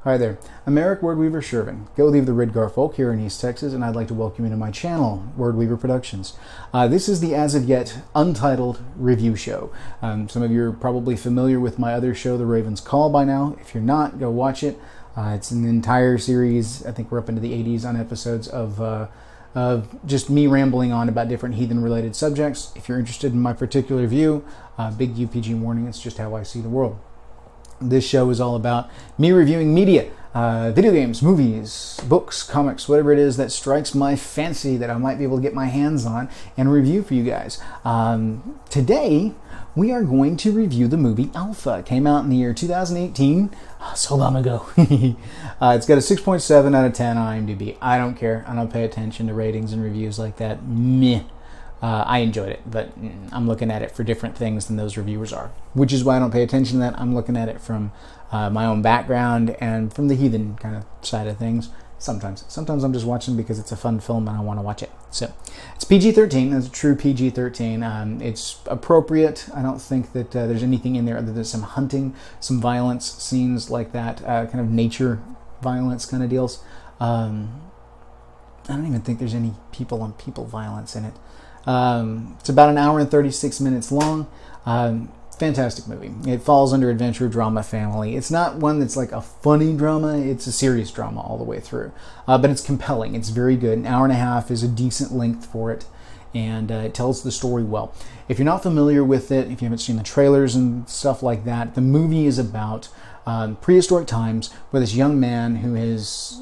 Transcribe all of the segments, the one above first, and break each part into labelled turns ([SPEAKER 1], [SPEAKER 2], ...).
[SPEAKER 1] Hi there, I'm Eric Wordweaver Sjerven, go leave the Ridgar folk here in East Texas, and I'd like to welcome you to my channel, Wordweaver Productions. This is the as of yet untitled review show. Some of you are probably familiar with my other show, The Raven's Call, by now. If you're not, go watch it. It's an entire series, I think we're up into the 80s on episodes of just me rambling on about different heathen-related subjects. If you're interested in my particular view, big UPG warning, it's just how I see the world. This show is all about me reviewing media, video games, movies, books, comics, whatever it is that strikes my fancy that I might be able to get my hands on and review for you guys. Today, we are going to review the movie Alpha. It came out in the year 2018, so long ago. It's got a 6.7 out of 10 on IMDb. I don't care. I don't pay attention to ratings and reviews like that. Meh. I enjoyed it, but I'm looking at it for different things than those reviewers are, which is why I don't pay attention to that. I'm looking at it from my own background and from the heathen kind of side of things. Sometimes I'm just watching because it's a fun film and I want to watch it. So it's PG-13. It's a true PG-13. It's appropriate. I don't think that there's anything in there other than some hunting, some violence scenes like that, kind of nature violence kind of deals. I don't even think there's any people on people violence in it. It's about an hour and 36 minutes long. Fantastic movie. It falls under adventure drama family. It's not one that's like a funny drama. It's a serious drama all the way through. But it's compelling. It's very good. An hour and a half is a decent length for it. And it tells the story well. If you're not familiar with it, if you haven't seen the trailers and stuff like that, the movie is about prehistoric times where this young man who is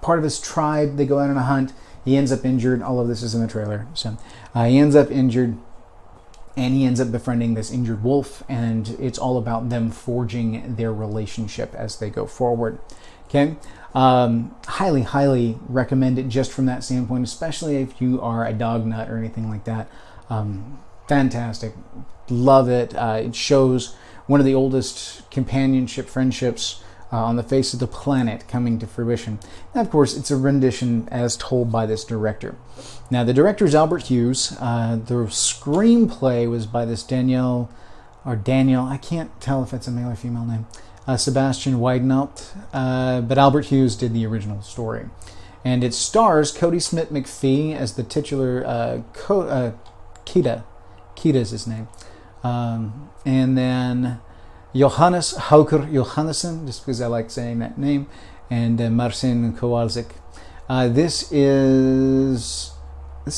[SPEAKER 1] part of his tribe, they go out on a hunt. He ends up injured. All of this is in the trailer. So he ends up injured, and he ends up befriending this injured wolf, and it's all about them forging their relationship as they go forward. Okay? Highly recommend it just from that standpoint, especially if you are a dog nut or anything like that. Fantastic. Love it. It shows one of the oldest companionship friendships on the face of the planet coming to fruition. And of course, it's a rendition as told by this director. Now, the director is Albert Hughes. The screenplay was by this Daniel, I can't tell if it's a male or female name, Sebastian Weidenaupt, but Albert Hughes did the original story. And it stars Cody Smith-McPhee as the titular Kida. Kida is his name. And then Johannes Hauker Johannesson, just because I like saying that name, and Marcin Kowalczyk. This is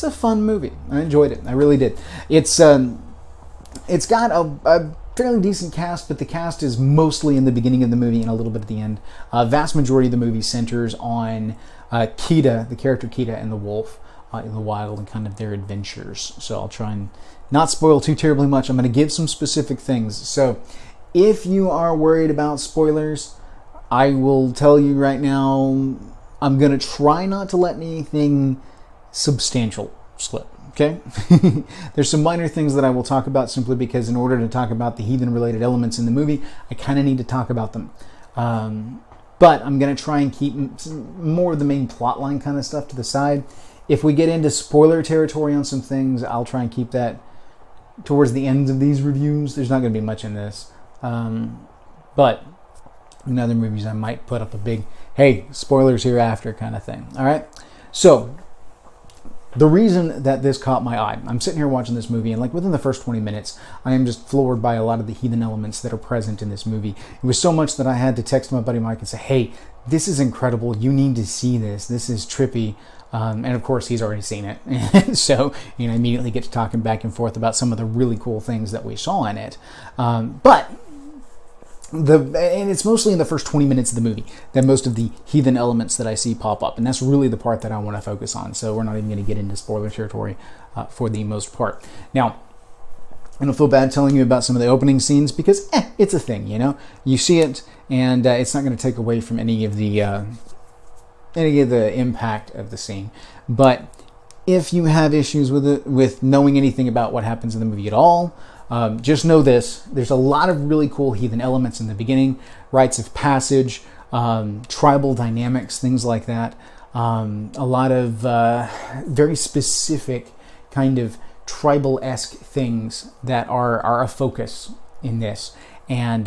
[SPEAKER 1] a fun movie. I enjoyed it. I really did. It's got a fairly decent cast, but the cast is mostly in the beginning of the movie and a little bit at the end. Vast majority of the movie centers on Kida, the character Kida, and the wolf in the wild and kind of their adventures. So I'll try and not spoil too terribly much. I'm going to give some specific things. So if you are worried about spoilers, I will tell you right now, I'm going to try not to let anything substantial slip, okay? There's some minor things that I will talk about simply because in order to talk about the heathen-related elements in the movie, I kind of need to talk about them. But I'm going to try and keep more of the main plotline kind of stuff to the side. If we get into spoiler territory on some things, I'll try and keep that towards the end of these reviews. There's not going to be much in this. But in other movies I might put up a big, hey, spoilers hereafter kind of thing. All right? So, the reason that this caught my eye, I'm sitting here watching this movie, and like within the first 20 minutes, I am just floored by a lot of the heathen elements that are present in this movie. It was so much that I had to text my buddy Mike and say, hey, this is incredible. You need to see this. This is trippy. And of course, he's already seen it. So, immediately get to talking back and forth about some of the really cool things that we saw in it. But it's mostly in the first 20 minutes of the movie that most of the heathen elements that I see pop up. And that's really the part that I want to focus on. So we're not even going to get into spoiler territory for the most part. Now, I don't feel bad telling you about some of the opening scenes because it's a thing, You see it, and it's not going to take away from any of the impact of the scene. But if you have issues with knowing anything about what happens in the movie at all, just know this. There's a lot of really cool heathen elements in the beginning, rites of passage, tribal dynamics, things like that. A lot of very specific kind of tribal-esque things that are a focus in this. And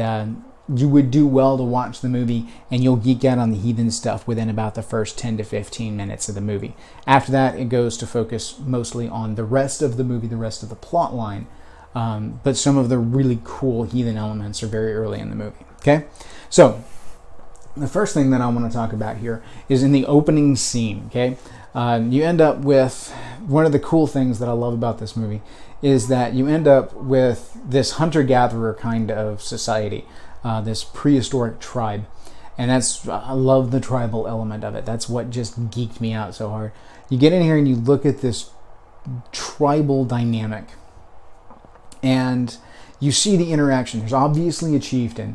[SPEAKER 1] you would do well to watch the movie, and you'll geek out on the heathen stuff within about the first 10 to 15 minutes of the movie. After that, it goes to focus mostly on the rest of the movie, the rest of the plot line. But some of the really cool heathen elements are very early in the movie. Okay? So, the first thing that I want to talk about here is in the opening scene. Okay? You end up with, one of the cool things that I love about this movie is that you end up with this hunter-gatherer kind of society, this prehistoric tribe. And I love the tribal element of it. That's what just geeked me out so hard. You get in here and you look at this tribal dynamic, and you see the interaction. There's obviously a chieftain.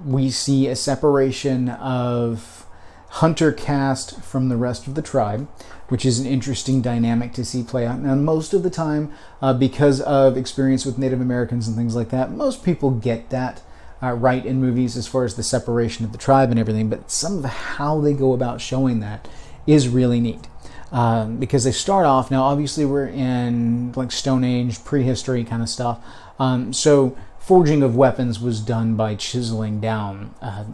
[SPEAKER 1] We see a separation of hunter caste from the rest of the tribe, which is an interesting dynamic to see play out. Now, most of the time, because of experience with Native Americans and things like that, most people get that right in movies as far as the separation of the tribe and everything, but some of how they go about showing that is really neat. Because they start off, now obviously we're in like Stone Age, prehistory kind of stuff, so forging of weapons was done by chiseling down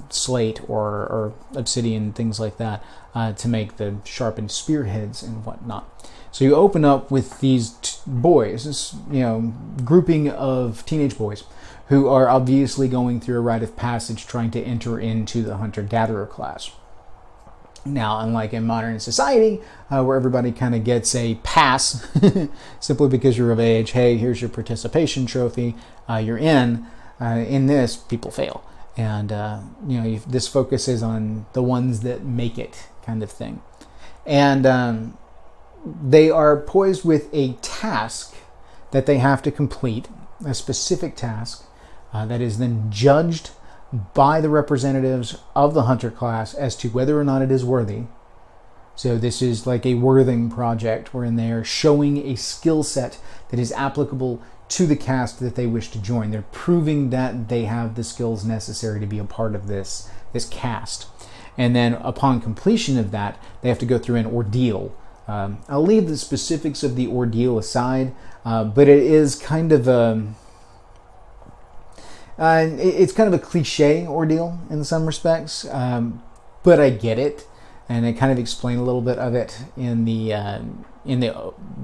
[SPEAKER 1] slate or obsidian, things like that, to make the sharpened spearheads and whatnot. So you open up with these boys, this grouping of teenage boys who are obviously going through a rite of passage trying to enter into the hunter-gatherer class. Now, unlike in modern society, where everybody kind of gets a pass simply because you're of age, hey, here's your participation trophy, you're in this, people fail. And, this focuses on the ones that make it kind of thing. And they are poised with a task that they have to complete, a specific task that is then judged by the representatives of the hunter class as to whether or not it is worthy. So this is like a worthing project wherein they are showing a skill set that is applicable to the caste that they wish to join. They're proving that they have the skills necessary to be a part of this caste. And then upon completion of that, they have to go through an ordeal. I'll leave the specifics of the ordeal aside, but it is kind of it's kind of a cliche ordeal in some respects, but I get it, and I kind of explain a little bit of it in the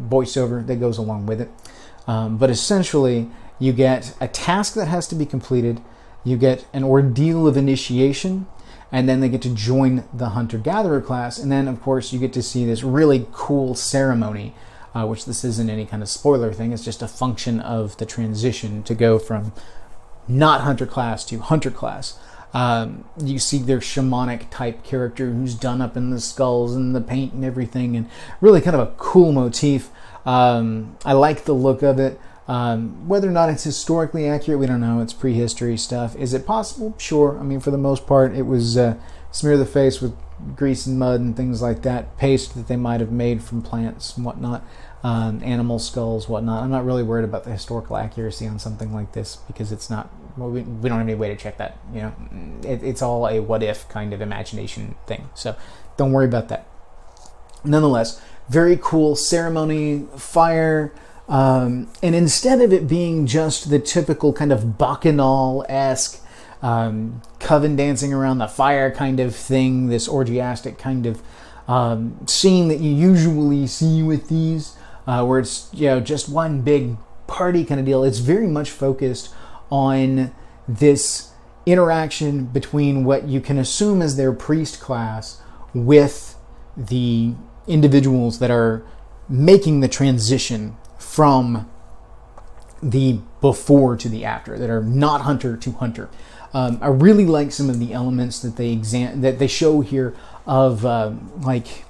[SPEAKER 1] voiceover that goes along with it. But essentially, you get a task that has to be completed, you get an ordeal of initiation, and then they get to join the hunter-gatherer class, and then, of course, you get to see this really cool ceremony, which this isn't any kind of spoiler thing, it's just a function of the transition to go from not hunter class to hunter class. You see their shamanic type character who's done up in the skulls and the paint and everything, and really kind of a cool motif. I like the look of it. Whether or not it's historically accurate, we don't know. It's prehistory stuff. Is it possible? Sure. I mean, for the most part, it was smear the face with grease and mud and things like that, paste that they might have made from plants and whatnot, animal skulls, whatnot. I'm not really worried about the historical accuracy on something like this because it's not. Well, we don't have any way to check that. It's all a what-if kind of imagination thing. So don't worry about that. Nonetheless, very cool ceremony, fire, and instead of it being just the typical kind of Bacchanal-esque coven dancing around the fire kind of thing, this orgiastic kind of scene that you usually see with these, where it's just one big party kind of deal, it's very much focused on this interaction between what you can assume is their priest class with the individuals that are making the transition from the before to the after, that are not hunter to hunter. I really like some of the elements that they show here of like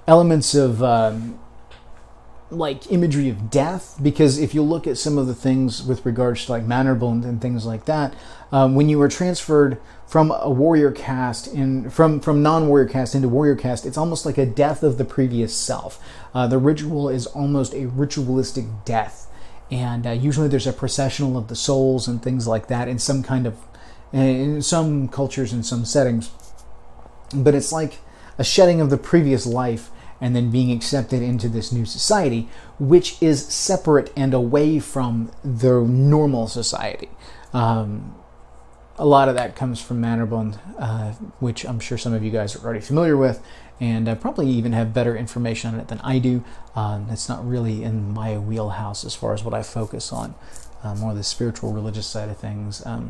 [SPEAKER 1] elements of like imagery of death, because if you look at some of the things with regards to like manor bones and things like that, when you are transferred from a warrior caste from non-warrior caste into warrior caste, it's almost like a death of the previous self. The ritual is almost a ritualistic death, and usually there's a processional of the souls and things like that in some cultures and some settings, but it's like a shedding of the previous life and then being accepted into this new society, which is separate and away from the normal society. a lot of that comes from Mannerbund, which I'm sure some of you guys are already familiar with, and probably even have better information on it than I do. It's not really in my wheelhouse as far as what I focus on, more the spiritual, religious side of things. I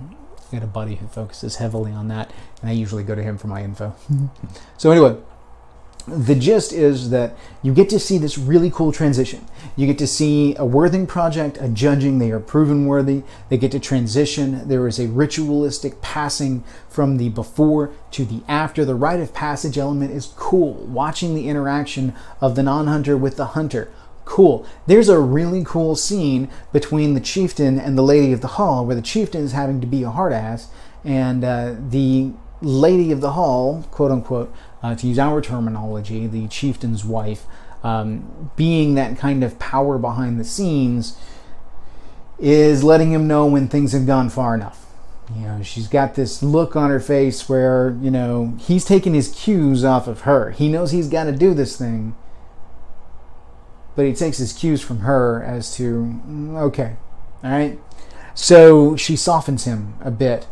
[SPEAKER 1] got a buddy who focuses heavily on that, and I usually go to him for my info. So anyway, the gist is that you get to see this really cool transition. You get to see a Worthing project, a judging. They are proven worthy. They get to transition. There is a ritualistic passing from the before to the after. The rite of passage element is cool. Watching the interaction of the non-hunter with the hunter. Cool. There's a really cool scene between the chieftain and the lady of the hall, where the chieftain is having to be a hard ass, and the lady of the hall, quote unquote, to use our terminology, the chieftain's wife, being that kind of power behind the scenes, is letting him know when things have gone far enough. You know, she's got this look on her face where, you know, he's taking his cues off of her. He knows he's got to do this thing, but he takes his cues from her as to, okay, all right. So she softens him a bit.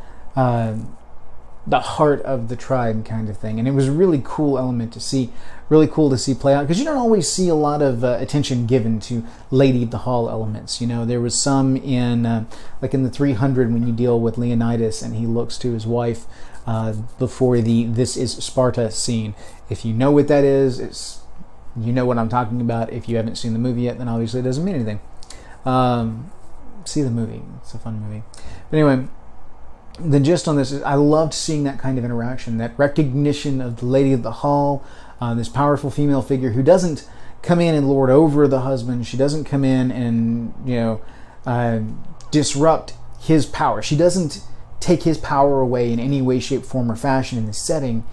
[SPEAKER 1] The heart of the tribe kind of thing. And it was a really cool element to see, really cool to see play out, because you don't always see a lot of attention given to Lady of the Hall elements. You know, there was some in, like in the 300 when you deal with Leonidas and he looks to his wife before the "This is Sparta" scene. If you know what that is, you know what I'm talking about. If you haven't seen the movie yet, then obviously it doesn't mean anything. See the movie. It's a fun movie. But anyway, the gist on this is I loved seeing that kind of interaction, that recognition of the lady of the hall, this powerful female figure who doesn't come in and lord over the husband. She doesn't come in and, you know, disrupt his power. She doesn't take his power away in any way, shape, form, or fashion in this setting,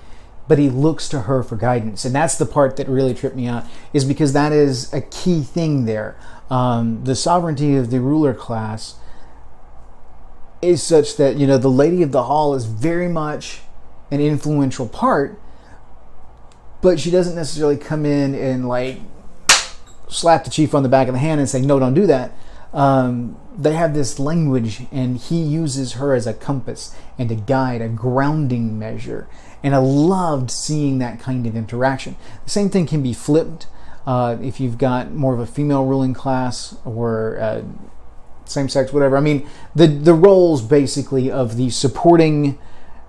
[SPEAKER 1] but he looks to her for guidance. And that's the part that really tripped me out, is because that is a key thing there. The sovereignty of the ruler class is such that, you know, the lady of the hall is very much an influential part, but she doesn't necessarily come in and like slap the chief on the back of the hand and say, no, don't do that. They have this language, and he uses her as a compass and a guide, a grounding measure. And I loved seeing that kind of interaction. The same thing can be flipped if you've got more of a female ruling class, or same-sex, whatever. I mean, the roles basically of the supporting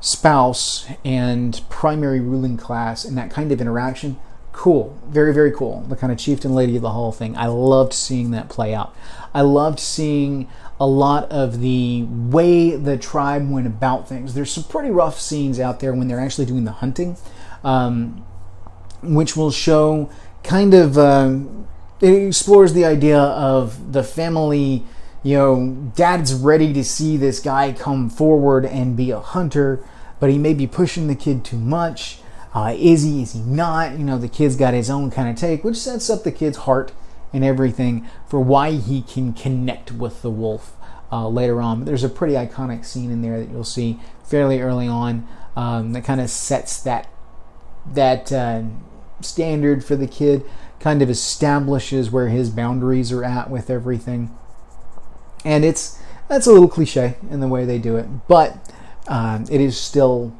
[SPEAKER 1] spouse and primary ruling class and that kind of interaction, cool. Very, very cool. The kind of chieftain lady of the hall thing. I loved seeing that play out. I loved seeing a lot of the way the tribe went about things. There's some pretty rough scenes out there when they're actually doing the hunting, which will show kind of, it explores the idea of the family. You know, dad's ready to see this guy come forward and be a hunter, but he may be pushing the kid too much. Is he not? You know, the kid's got his own kind of take, which sets up the kid's heart and everything for why he can connect with the wolf later on. But there's a pretty iconic scene in there that you'll see fairly early on that kind of sets that standard for the kid, kind of establishes where his boundaries are at with everything. And that's a little cliche in the way they do it, but it is still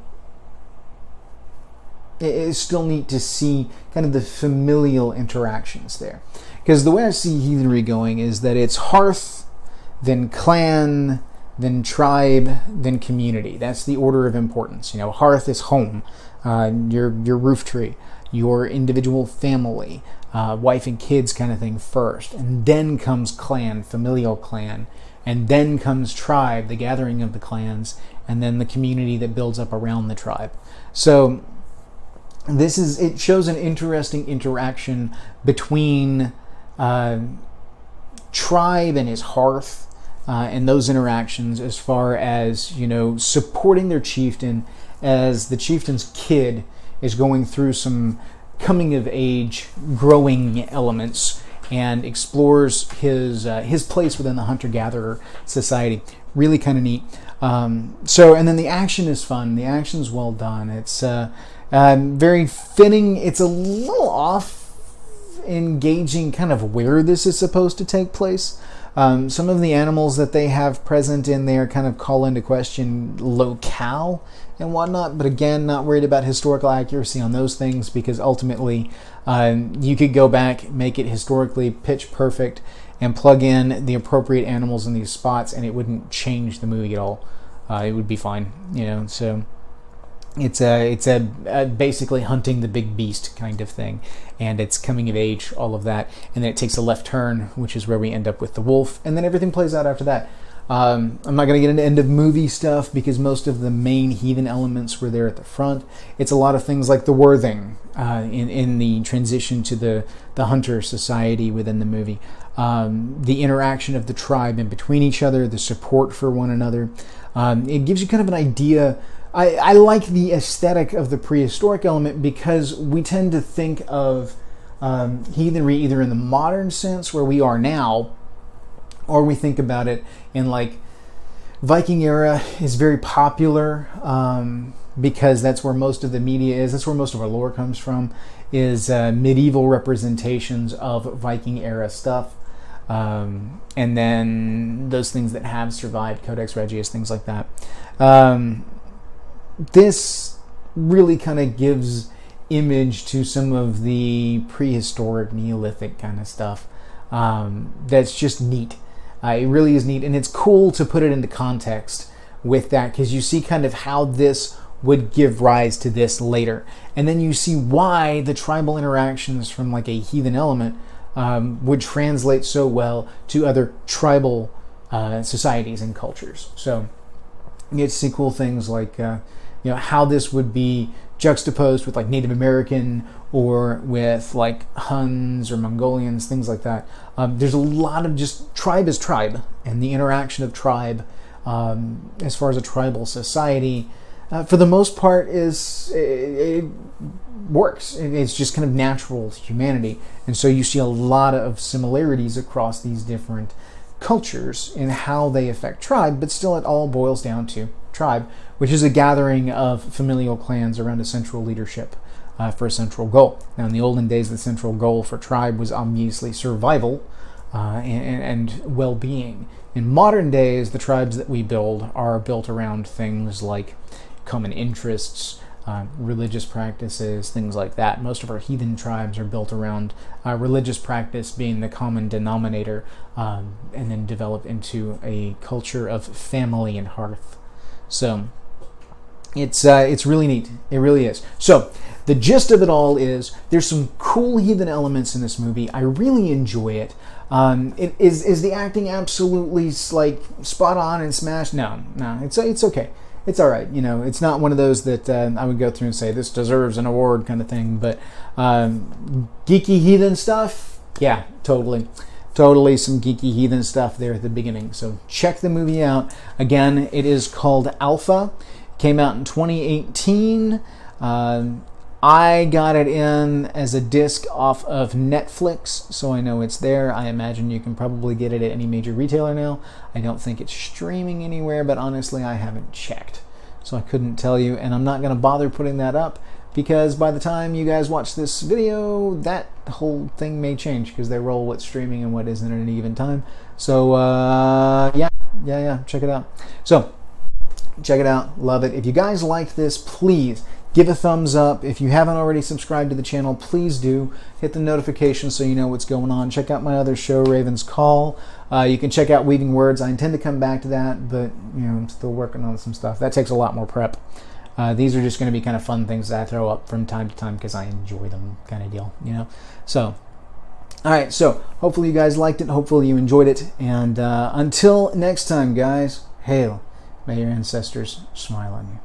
[SPEAKER 1] neat to see kind of the familial interactions there. Because the way I see heathenry going is that it's hearth, then clan, then tribe, then community. That's the order of importance. You know, hearth is home, your roof tree, your individual family, wife and kids kind of thing first, and then comes clan, familial clan, and then comes tribe, the gathering of the clans, and then the community that builds up around the tribe. So it shows an interesting interaction between tribe and his hearth, and those interactions as far as, you know, supporting their chieftain as the chieftain's kid is going through some coming of age growing elements and explores his place within the hunter-gatherer society. Really kind of neat. And then the action is fun. The action's well done. It's very fitting. It's a little off engaging kind of where this is supposed to take place, Some of the animals that they have present in there kind of call into question locale and whatnot, but again, not worried about historical accuracy on those things, because ultimately you could go back, make it historically pitch perfect, and plug in the appropriate animals in these spots, and it wouldn't change the movie at all. It would be fine, you know. So it's a basically hunting the big beast kind of thing, and it's coming of age, all of that, and then it takes a left turn, which is where we end up with the wolf, and then everything plays out after that. I'm not going to get into end of movie stuff because most of the main heathen elements were there at the front. It's a lot of things like the worthing in the transition to the hunter society within the movie. The interaction of the tribe in between each other, the support for one another. It gives you kind of an idea. I like the aesthetic of the prehistoric element because we tend to think of heathenry either in the modern sense where we are now, or we think about it in like Viking era is very popular because that's where most of the media is. That's where most of our lore comes from, is medieval representations of Viking era stuff. And then those things that have survived, Codex Regius, things like that. This really kind of gives image to some of the prehistoric Neolithic kind of stuff. That's just neat. It really is neat, and it's cool to put it into context with that, because you see kind of how this would give rise to this later, and then you see why the tribal interactions from like a heathen element would translate so well to other tribal societies and cultures. So you get to see cool things like how this would be juxtaposed with like Native American or with like Huns or Mongolians, things like that. There's a lot of just tribe is tribe, and the interaction of tribe as far as a tribal society, for the most part, it works. It's just kind of natural to humanity, and so you see a lot of similarities across these different cultures in how they affect tribe, but still it all boils down to tribe, which is a gathering of familial clans around a central leadership for a central goal. Now, in the olden days, the central goal for tribe was obviously survival and well-being. In modern days, the tribes that we build are built around things like common interests, religious practices, things like that. Most of our heathen tribes are built around religious practice being the common denominator, and then develop into a culture of family and hearth. So it's really neat. It really is. So the gist of it all is there's some cool heathen elements in this movie. I really enjoy it. Is the acting absolutely like spot on and smashed? No, it's okay. It's all right. It's not one of those that I would go through and say this deserves an award kind of thing. But geeky heathen stuff, yeah, totally some geeky heathen stuff there at the beginning. So check the movie out. Again, it is called Alpha. Came out in 2018. I got it in as a disc off of Netflix, so I know it's there. I imagine you can probably get it at any major retailer now. I don't think it's streaming anywhere, but honestly, I haven't checked, so I couldn't tell you, and I'm not going to bother putting that up, because by the time you guys watch this video, that whole thing may change, because they roll what's streaming and what isn't at any given time. So, yeah, check it out. So, check it out. Love it. If you guys liked this, please give a thumbs up. If you haven't already subscribed to the channel, please do. Hit the notification so you know what's going on. Check out my other show, Raven's Call. You can check out Weaving Words. I intend to come back to that, but I'm still working on some stuff. That takes a lot more prep. These are just going to be kind of fun things that I throw up from time to time because I enjoy them, kind of deal, So, all right, so hopefully you guys liked it. Hopefully you enjoyed it. And until next time, guys, hail. May your ancestors smile on you.